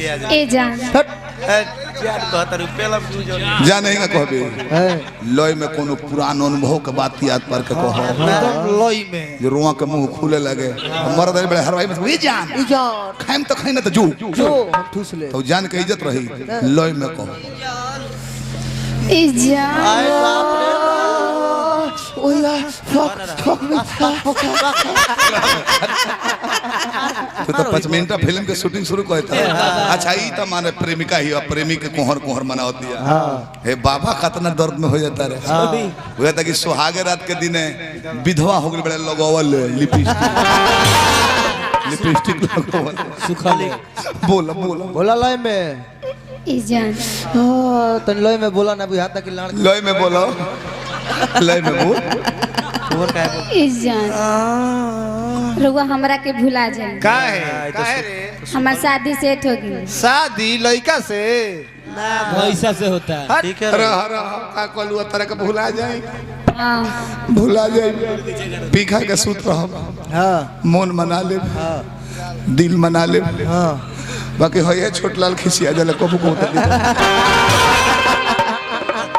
ए जान जाने का कहबे लय में कोनो पुरान अनुभव के बात याद पर के कहो लय में जो रुआ के मुंह खुले लगे मर्द बड़े हरवाई में ए जान खाइम तो खाई ना तो जो हम ठूस ले तो जान के इज्जत रही लय में कहो ए जान ओया तो 5 मिनट फिल्म के शूटिंग शुरू करता अच्छा ई त माने प्रेमिका ही प्रेमी के कोहर कोहर मनावत दिया हे बाबा कितना दर्द में हो जाता रे हो जाता कि सुहागे रात के दिन विधवा हो गई बड़े लगवाल लिपस्टिक लगवाल सुखा ले बोला बोला बोला लय में ए जान तन लय में बोला ना बुझाता कि लाड़ लय में बोलो लय में बोल ए जान रुआ हमरा के भुला जाए काहे रे हमार शादी सेट हो गई शादी लड़का से वैसा से होता है ठीक है रह का कहलू तरह के भुला जाए हां भुला जाए पीखा के सूत रह हां मन मना ले दिल मना ले हां बाकी है छोट लाल खिसिया जले को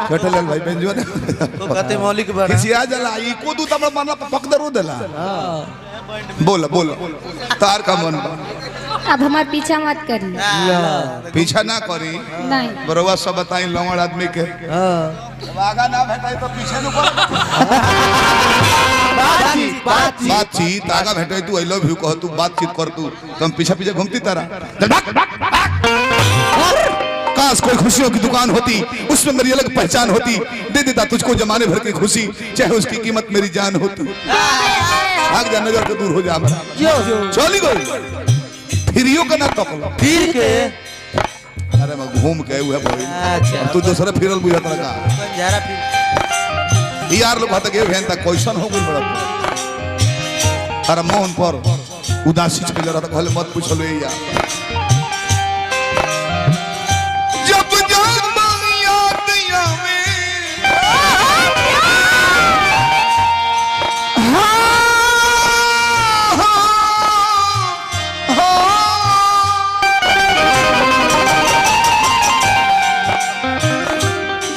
छोटे लाल भाई बेंजो ने तो कहते मौलिक बड़ा खिसिया जला ई को दू तब मानला पकदरू देला बोला बोला तार का मन अब हमार पीछा मत करी पीछा ना करी नहीं बरवा सब बताई लंगड़ आदमी के हां आगा ना भेटाई तो पीछे न कर बातचीत आगा भेटाई तू आई लव यू कह तू बातचीत कर तू तुम पीछे पीछे घूमती तारा काश कोई खुशियों की दुकान होती उसमें मेरी अलग पहचान होती दे देता तुझको जमाने भर की खुशी चाहे उसकी कीमत मेरी जान होती भाग जा नजर से दूर हो जा चली गई फिरियो का ना तकलो फिर के अरे मैं घूम के हुआ भाई अच्छा तू दूसरा फिरल बुझाता का जरा फिर यार लोग कहता के भेन तक क्वेश्चन हो गई बड़ा अरे मोहन पर उदासी चल रहा था कहले मत पूछलो ये यार जब जब याद आवे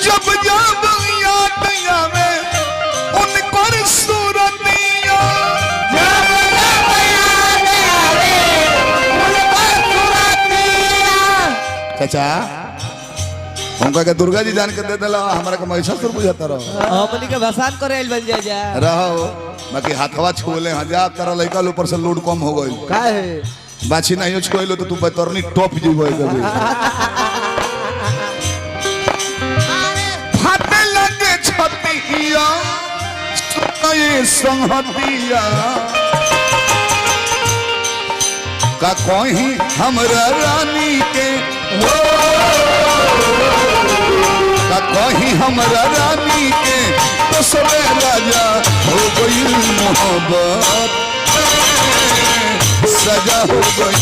जब जब याद आवे उनको सूरतिया जब जब याद आवे उनको सूरतिया चाचा हमका के दुर्गा जी जान के दे देला हमरा के महिषासुर बुझाता रहो हमनी के भसान करे आइल बन जा रहो बाकी हाथवा छुले जा तारा लइका ऊपर से लोड कम हो गई काहे बाछी नहीं छुएलो तो तू बतरनी टॉप जीवो कभी फाटे लगे छतिया सुनाए संहतिया का कहीं हमरा रानी के का कहीं हमरा रानी के तो सबे राजा हो गई मोहब्बत सजा हो गई